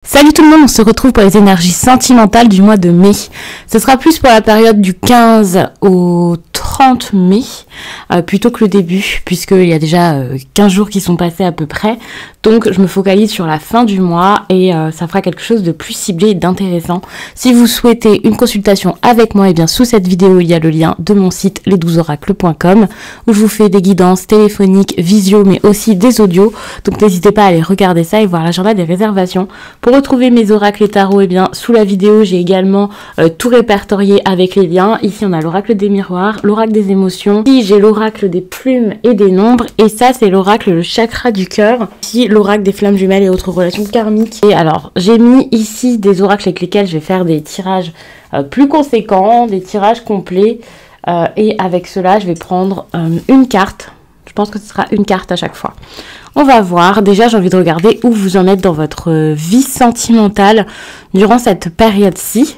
Salut tout le monde, on se retrouve pour les énergies sentimentales du mois de mai. Ce sera plus pour la période du 15 au 30 mai, plutôt que le début, puisqu'il y a déjà 15 jours qui sont passés à peu près. Donc je me focalise sur la fin du mois et ça fera quelque chose de plus ciblé et d'intéressant. Si vous souhaitez une consultation avec moi, et bien sous cette vidéo il y a le lien de mon site les12oracles.com où je vous fais des guidances téléphoniques, visio, mais aussi des audios. Donc n'hésitez pas à aller regarder ça et voir l'agenda des réservations. Pour retrouver mes oracles et tarots, et bien sous la vidéo j'ai également tout répertorié avec les liens. Ici on a l'oracle des miroirs, l'oracle des émotions, ici j'ai l'oracle des plumes et des nombres, et ça c'est l'oracle le chakra du cœur, ici l'oracle des flammes jumelles et autres relations karmiques. Et alors j'ai mis ici des oracles avec lesquels je vais faire des tirages plus conséquents, des tirages complets, et avec cela je vais prendre une carte. Je pense que ce sera une carte à chaque fois. On va voir. Déjà, j'ai envie de regarder où vous en êtes dans votre vie sentimentale durant cette période-ci.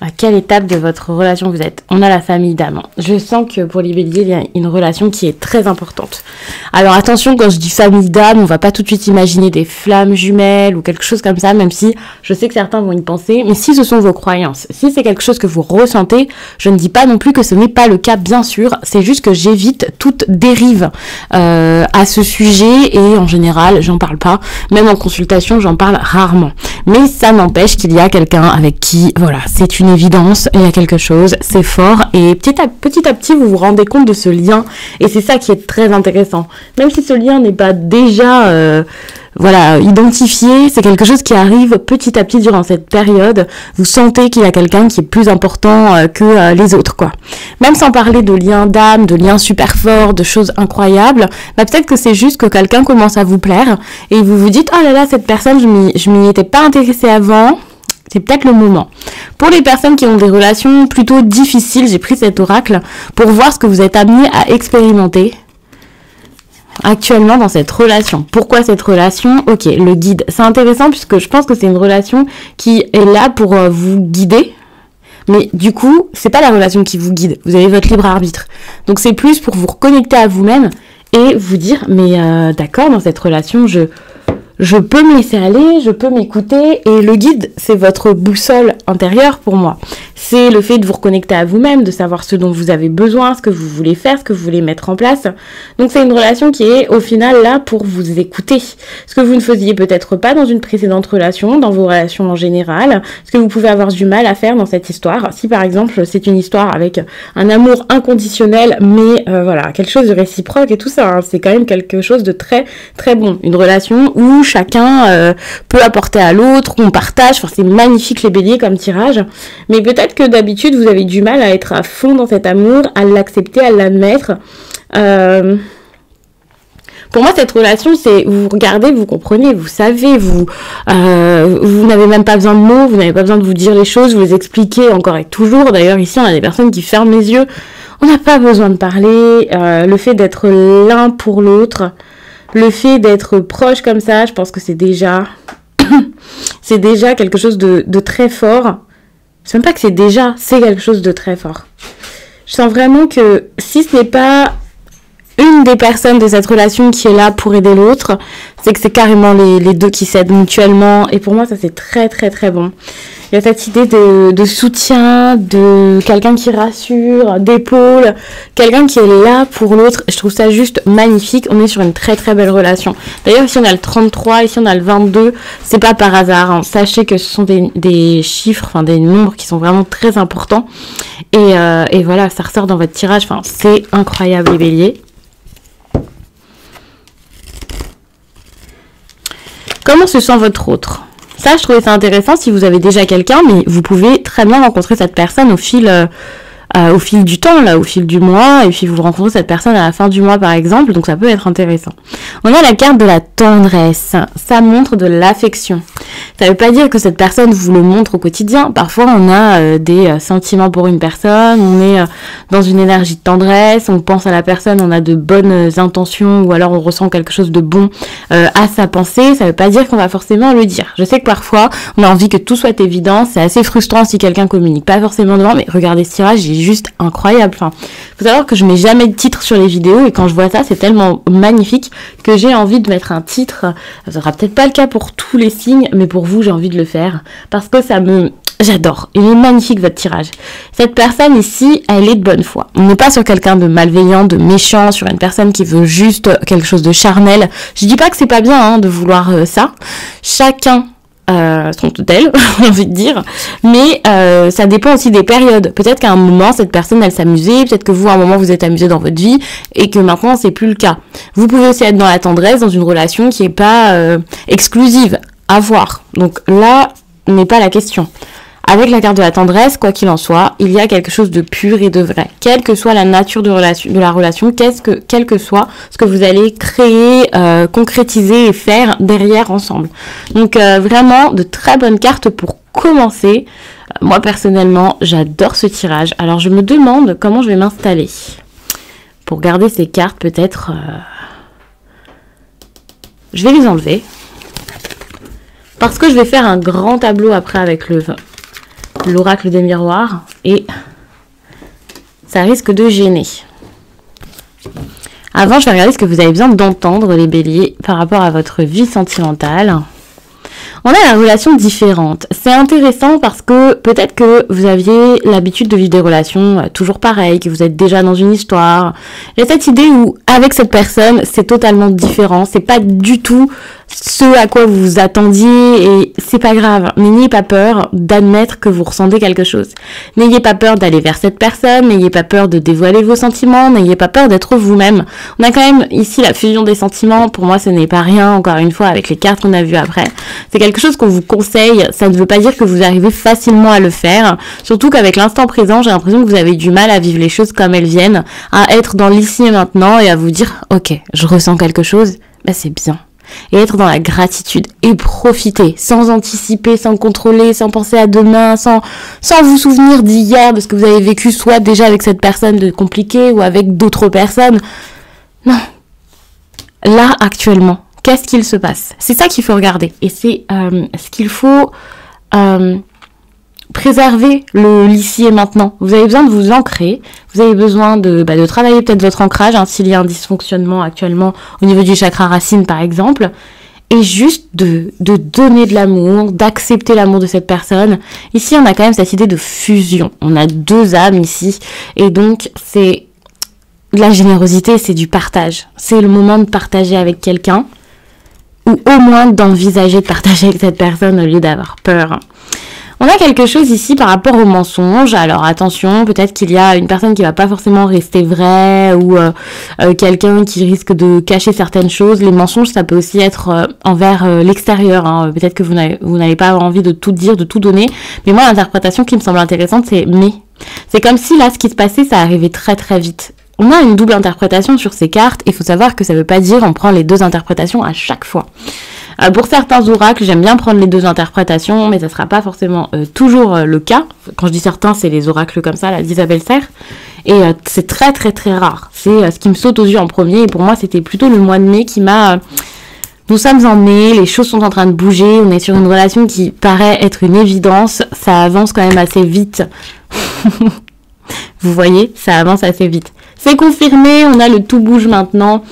À quelle étape de votre relation vous êtes? On a la famille d'âme. Je sens que pour les béliers, il y a une relation qui est très importante. Alors attention, quand je dis famille d'âme, on va pas tout de suite imaginer des flammes jumelles ou quelque chose comme ça, même si je sais que certains vont y penser. Mais si ce sont vos croyances, si c'est quelque chose que vous ressentez, je ne dis pas non plus que ce n'est pas le cas, bien sûr. C'est juste que j'évite toute dérive à ce sujet, et en général, j'en parle pas. Même en consultation, j'en parle rarement. Mais ça n'empêche qu'il y a quelqu'un avec qui, voilà, c'est une évidence, il y a quelque chose, c'est fort, et petit à petit vous vous rendez compte de ce lien, et c'est ça qui est très intéressant. Même si ce lien n'est pas déjà identifié, c'est quelque chose qui arrive petit à petit durant cette période. Vous sentez qu'il y a quelqu'un qui est plus important que les autres, quoi. Même sans parler de liens d'âme, de liens super forts, de choses incroyables, peut-être que c'est juste que quelqu'un commence à vous plaire et vous vous dites « Oh là là, cette personne, je m'y étais pas intéressée avant ». C'est peut-être le moment. Pour les personnes qui ont des relations plutôt difficiles, j'ai pris cet oracle pour voir ce que vous êtes amené à expérimenter actuellement dans cette relation. Pourquoi cette relation? Ok, le guide. C'est intéressant puisque je pense que c'est une relation qui est là pour vous guider. Mais du coup, c'est pas la relation qui vous guide. Vous avez votre libre arbitre. Donc c'est plus pour vous reconnecter à vous-même et vous dire, mais d'accord, dans cette relation, je peux me laisser aller, je peux m'écouter, et le guide, c'est votre boussole intérieure pour moi. C'est le fait de vous reconnecter à vous-même, de savoir ce dont vous avez besoin, ce que vous voulez faire, ce que vous voulez mettre en place. Donc c'est une relation qui est au final là pour vous écouter. Ce que vous ne faisiez peut-être pas dans une précédente relation, dans vos relations en général, ce que vous pouvez avoir du mal à faire dans cette histoire. Si par exemple c'est une histoire avec un amour inconditionnel, mais voilà, quelque chose de réciproque et tout ça, hein, c'est quand même quelque chose de très très bon. Une relation où chacun peut apporter à l'autre, on partage, enfin c'est magnifique les béliers comme tirage, mais peut-être que d'habitude vous avez du mal à être à fond dans cet amour, à l'accepter, à l'admettre. Pour moi, cette relation, c'est vous regardez, vous comprenez, vous savez, vous n'avez même pas besoin de mots, vous n'avez pas besoin de vous dire les choses, vous les expliquez encore et toujours. D'ailleurs, ici, on a des personnes qui ferment les yeux. On n'a pas besoin de parler. Le fait d'être l'un pour l'autre, le fait d'être proche comme ça, je pense que c'est déjà quelque chose de très fort. C'est même pas que c'est quelque chose de très fort. Je sens vraiment que si ce n'est pas une des personnes de cette relation qui est là pour aider l'autre, c'est que c'est carrément les deux qui s'aident mutuellement, et pour moi ça c'est très très très bon. Il y a cette idée de soutien, de quelqu'un qui rassure, d'épaule, quelqu'un qui est là pour l'autre. Je trouve ça juste magnifique. On est sur une très très belle relation. D'ailleurs, ici on a le 33, ici on a le 22. C'est pas par hasard, hein. Sachez que ce sont des chiffres, enfin des nombres qui sont vraiment très importants. Et voilà, ça ressort dans votre tirage. Enfin, c'est incroyable les béliers. Comment se sent votre autre? Ça, je trouvais ça intéressant si vous avez déjà quelqu'un, mais vous pouvez très bien rencontrer cette personne au fil du temps, là, au fil du mois, et puis vous rencontrez cette personne à la fin du mois, par exemple, donc ça peut être intéressant. On a la carte de la tendresse. Ça montre de l'affection. Ça veut pas dire que cette personne vous le montre au quotidien. Parfois, on a des sentiments pour une personne, on est dans une énergie de tendresse, on pense à la personne, on a de bonnes intentions ou alors on ressent quelque chose de bon à sa pensée. Ça veut pas dire qu'on va forcément le dire. Je sais que parfois, on a envie que tout soit évident. C'est assez frustrant si quelqu'un communique pas forcément devant, mais regardez ce tirage, il est juste incroyable. Enfin, faut savoir que je mets jamais de titre sur les vidéos et quand je vois ça, c'est tellement magnifique que j'ai envie de mettre un titre. Ça sera peut-être pas le cas pour tous les signes, mais pour vous, j'ai envie de le faire parce que j'adore. Il est magnifique votre tirage. Cette personne ici, elle est de bonne foi. On n'est pas sur quelqu'un de malveillant, de méchant, sur une personne qui veut juste quelque chose de charnel. Je dis pas que c'est pas bien de vouloir ça. Chacun son tel, j'ai envie de dire, mais ça dépend aussi des périodes. Peut-être qu'à un moment cette personne elle s'amusait, peut-être que vous à un moment vous êtes amusé dans votre vie et que maintenant c'est plus le cas. Vous pouvez aussi être dans la tendresse, dans une relation qui est pas exclusive à voir. Donc là n'est pas la question. Avec la carte de la tendresse, quoi qu'il en soit, il y a quelque chose de pur et de vrai. Quelle que soit la nature de la relation, quel que soit ce que vous allez créer, concrétiser et faire derrière ensemble. Donc vraiment de très bonnes cartes pour commencer. Moi personnellement, j'adore ce tirage. Alors je me demande comment je vais m'installer. Pour garder ces cartes, peut-être... Je vais les enlever. Parce que je vais faire un grand tableau après avec l'oracle des miroirs et ça risque de gêner. Avant, je vais regarder ce que vous avez besoin d'entendre, les béliers, par rapport à votre vie sentimentale. On a une relation différente. C'est intéressant parce que peut-être que vous aviez l'habitude de vivre des relations toujours pareilles, que vous êtes déjà dans une histoire. Il y a cette idée où, avec cette personne, c'est totalement différent. C'est pas du tout ce à quoi vous vous attendiez et c'est pas grave. Mais n'ayez pas peur d'admettre que vous ressentez quelque chose. N'ayez pas peur d'aller vers cette personne, n'ayez pas peur de dévoiler vos sentiments, n'ayez pas peur d'être vous-même. On a quand même ici la fusion des sentiments. Pour moi, ce n'est pas rien, encore une fois, avec les cartes qu'on a vues après. C'est quelque chose qu'on vous conseille. Ça ne veut pas dire que vous arrivez facilement à le faire. Surtout qu'avec l'instant présent, j'ai l'impression que vous avez du mal à vivre les choses comme elles viennent, à être dans l'ici et maintenant et à vous dire, ok, je ressens quelque chose, ben c'est bien. Et être dans la gratitude et profiter sans anticiper, sans contrôler, sans penser à demain, sans vous souvenir d'hier, de ce que vous avez vécu soit déjà avec cette personne de compliqué ou avec d'autres personnes. Non. Là, actuellement, qu'est-ce qu'il se passe? C'est ça qu'il faut regarder. Et c'est ce qu'il faut préserver l'ici et maintenant. Vous avez besoin de vous ancrer. Vous avez besoin de travailler peut-être votre ancrage, s'il y a un dysfonctionnement actuellement au niveau du chakra racine, par exemple. Et juste de donner de l'amour, d'accepter l'amour de cette personne. Ici, on a quand même cette idée de fusion. On a deux âmes ici. Et donc, c'est de la générosité, c'est du partage. C'est le moment de partager avec quelqu'un. Ou au moins d'envisager de partager avec cette personne au lieu d'avoir peur. On a quelque chose ici par rapport au mensonge. Alors attention, peut-être qu'il y a une personne qui va pas forcément rester vraie ou quelqu'un qui risque de cacher certaines choses. Les mensonges, ça peut aussi être envers l'extérieur. Peut-être que vous n'allez pas avoir envie de tout dire, de tout donner. Mais moi, l'interprétation qui me semble intéressante, c'est mais. C'est comme si là, ce qui se passait, ça arrivait très très vite. On a une double interprétation sur ces cartes. Il faut savoir que ça veut pas dire on prend les deux interprétations à chaque fois. Pour certains oracles, j'aime bien prendre les deux interprétations, mais ça sera pas forcément toujours le cas. Quand je dis certains, c'est les oracles comme ça, là, d'Isabelle Serre. Et c'est très très très rare. C'est ce qui me saute aux yeux en premier. Et pour moi, c'était plutôt le mois de mai qui m'a... Nous sommes en mai, les choses sont en train de bouger. On est sur une relation qui paraît être une évidence. Ça avance quand même assez vite. Vous voyez, ça avance assez vite. C'est confirmé, on a le tout bouge maintenant.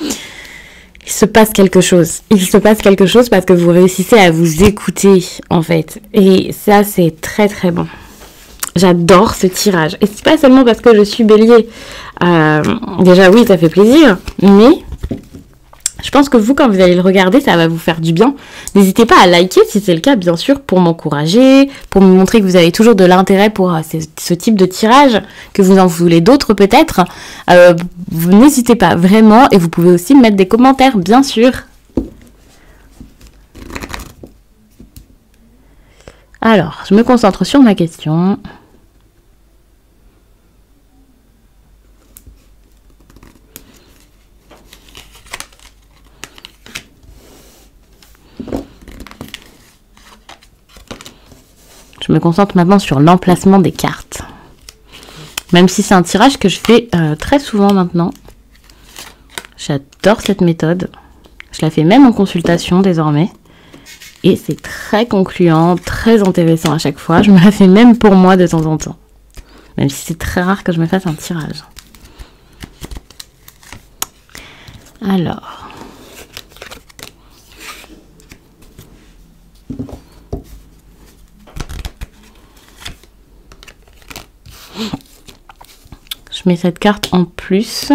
Il se passe quelque chose. Il se passe quelque chose parce que vous réussissez à vous écouter, en fait. Et ça, c'est très, très bon. J'adore ce tirage. Et c'est pas seulement parce que je suis bélier. Déjà, oui, ça fait plaisir. Mais je pense que vous, quand vous allez le regarder, ça va vous faire du bien. N'hésitez pas à liker si c'est le cas, bien sûr, pour m'encourager, pour me montrer que vous avez toujours de l'intérêt pour ce type de tirage, que vous en voulez d'autres peut-être. Vous n'hésitez pas vraiment et vous pouvez aussi mettre des commentaires, bien sûr. Alors, je me concentre sur ma question. Je me concentre maintenant sur l'emplacement des cartes. Même si c'est un tirage que je fais très souvent maintenant. J'adore cette méthode. Je la fais même en consultation désormais. Et c'est très concluant, très intéressant à chaque fois. Je me la fais même pour moi de temps en temps. Même si c'est très rare que je me fasse un tirage. Alors. Je mets cette carte en plus.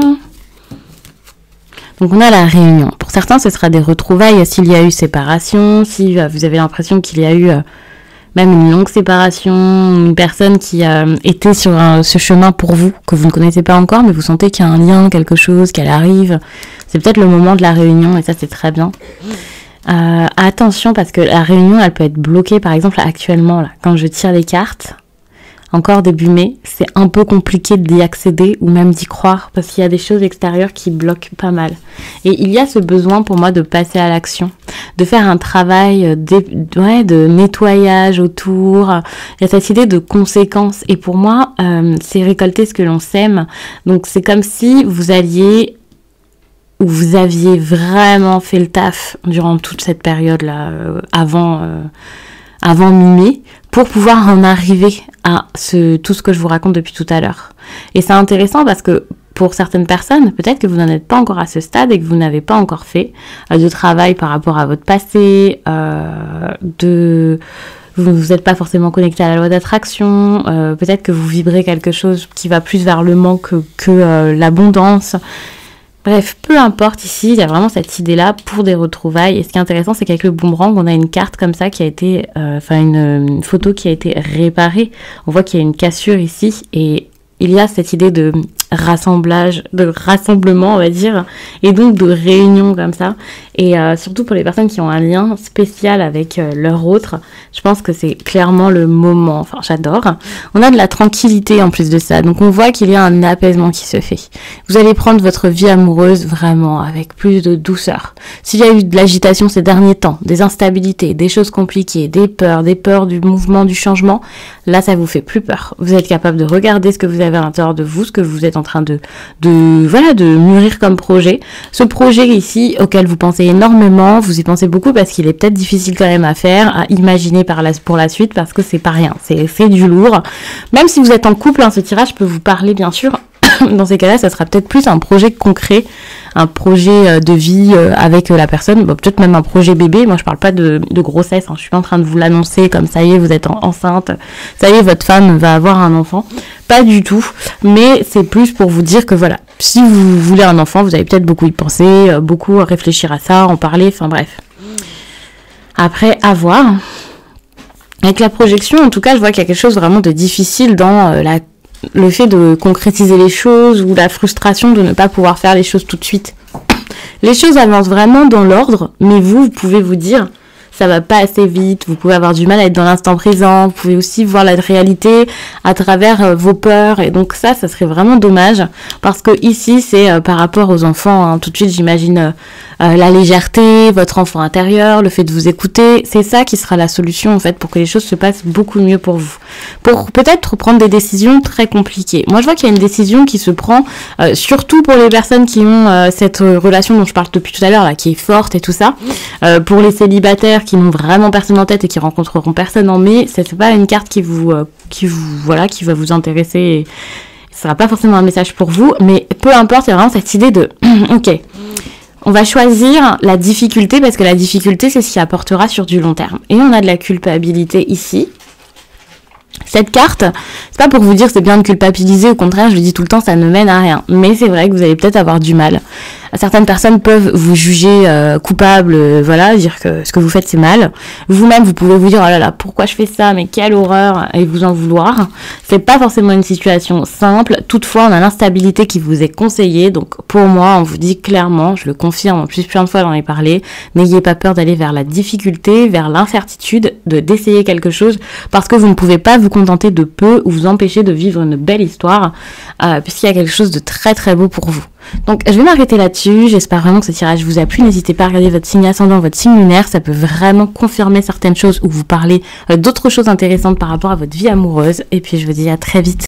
Donc on a la réunion. Pour certains, ce sera des retrouvailles s'il y a eu séparation, si vous avez l'impression qu'il y a eu même une longue séparation, une personne qui a été sur ce chemin pour vous, que vous ne connaissez pas encore, mais vous sentez qu'il y a un lien, quelque chose, qu'elle arrive. C'est peut-être le moment de la réunion, et ça c'est très bien. Attention, parce que la réunion, elle peut être bloquée, par exemple actuellement, là, quand je tire les cartes, encore début mai, c'est un peu compliqué d'y accéder ou même d'y croire parce qu'il y a des choses extérieures qui bloquent pas mal. Et il y a ce besoin pour moi de passer à l'action, de faire un travail de nettoyage autour. Il y a cette idée de conséquences. Et pour moi, c'est récolter ce que l'on sème. Donc c'est comme si vous aviez vraiment fait le taf durant toute cette période-là, avant mi-mai, pour pouvoir en arriver à tout ce que je vous raconte depuis tout à l'heure. Et c'est intéressant parce que pour certaines personnes, peut-être que vous n'en êtes pas encore à ce stade et que vous n'avez pas encore fait de travail par rapport à votre passé, vous n'êtes pas forcément connecté à la loi d'attraction, peut-être que vous vibrez quelque chose qui va plus vers le manque que l'abondance. Bref, peu importe, ici, il y a vraiment cette idée-là pour des retrouvailles. Et ce qui est intéressant, c'est qu'avec le boomerang, on a une carte comme ça qui a été, une photo qui a été réparée. On voit qu'il y a une cassure ici et il y a cette idée de rassemblage, de rassemblement, on va dire, et donc de réunion comme ça. Et surtout pour les personnes qui ont un lien spécial avec leur autre, je pense que c'est clairement le moment. Enfin, j'adore. On a de la tranquillité en plus de ça. Donc on voit qu'il y a un apaisement qui se fait. Vous allez prendre votre vie amoureuse vraiment avec plus de douceur. S'il y a eu de l'agitation ces derniers temps, des instabilités, des choses compliquées, des peurs du mouvement, du changement, là ça vous fait plus peur. Vous êtes capable de regarder ce que vous avez à l'intérieur de vous, ce que vous êtes en train de mûrir comme projet. Ce projet ici auquel vous pensez énormément, vous y pensez beaucoup parce qu'il est peut-être difficile quand même à faire, à imaginer pour la suite parce que c'est pas rien, c'est du lourd. Même si vous êtes en couple, ce tirage peut vous parler bien sûr. Dans ces cas-là, ça sera peut-être plus un projet concret, un projet de vie avec la personne, peut-être même un projet bébé. Moi, je parle pas de grossesse, je suis pas en train de vous l'annoncer comme ça y est, vous êtes enceinte, ça y est, votre femme va avoir un enfant. Pas du tout, mais c'est plus pour vous dire que voilà, si vous voulez un enfant, vous allez peut-être beaucoup y penser, beaucoup réfléchir à ça, en parler, enfin bref. Après, à voir. Avec la projection, en tout cas, je vois qu'il y a quelque chose vraiment de difficile dans le fait de concrétiser les choses ou la frustration de ne pas pouvoir faire les choses tout de suite. Les choses avancent vraiment dans l'ordre, mais vous pouvez vous dire, ça va pas assez vite, vous pouvez avoir du mal à être dans l'instant présent, vous pouvez aussi voir la réalité à travers vos peurs, et donc ça serait vraiment dommage, parce que ici, c'est par rapport aux enfants, tout de suite, j'imagine la légèreté, votre enfant intérieur, le fait de vous écouter, c'est ça qui sera la solution, en fait, pour que les choses se passent beaucoup mieux pour vous. Pour peut-être prendre des décisions très compliquées. Moi, je vois qu'il y a une décision qui se prend, surtout pour les personnes qui ont cette relation dont je parle depuis tout à l'heure, là, qui est forte et tout ça. Pour les célibataires qui n'ont vraiment personne en tête et qui rencontreront personne en mai, c'est pas une carte qui va vous intéresser. Et ce sera pas forcément un message pour vous, mais peu importe, il y a vraiment cette idée de, ok, on va choisir la difficulté parce que la difficulté, c'est ce qui apportera sur du long terme. Et on a de la culpabilité ici. Cette carte, c'est pas pour vous dire que c'est bien de culpabiliser, au contraire, je le dis tout le temps, ça ne mène à rien. Mais c'est vrai que vous allez peut-être avoir du mal. Certaines personnes peuvent vous juger coupable, dire que ce que vous faites c'est mal. Vous-même, vous pouvez vous dire, oh là là, pourquoi je fais ça, mais quelle horreur, et vous en vouloir. C'est pas forcément une situation simple. Toutefois, on a l'instabilité qui vous est conseillée. Donc pour moi, on vous dit clairement, je le confirme en plus plein de fois j'en ai parlé, n'ayez pas peur d'aller vers la difficulté, vers l'incertitude, d'essayer quelque chose, parce que vous ne pouvez pas vous contenter de peu ou vous empêcher de vivre une belle histoire, puisqu'il y a quelque chose de très très beau pour vous. Donc je vais m'arrêter là-dessus, j'espère vraiment que ce tirage vous a plu, n'hésitez pas à regarder votre signe ascendant, votre signe lunaire, ça peut vraiment confirmer certaines choses ou vous parler d'autres choses intéressantes par rapport à votre vie amoureuse, et puis je vous dis à très vite.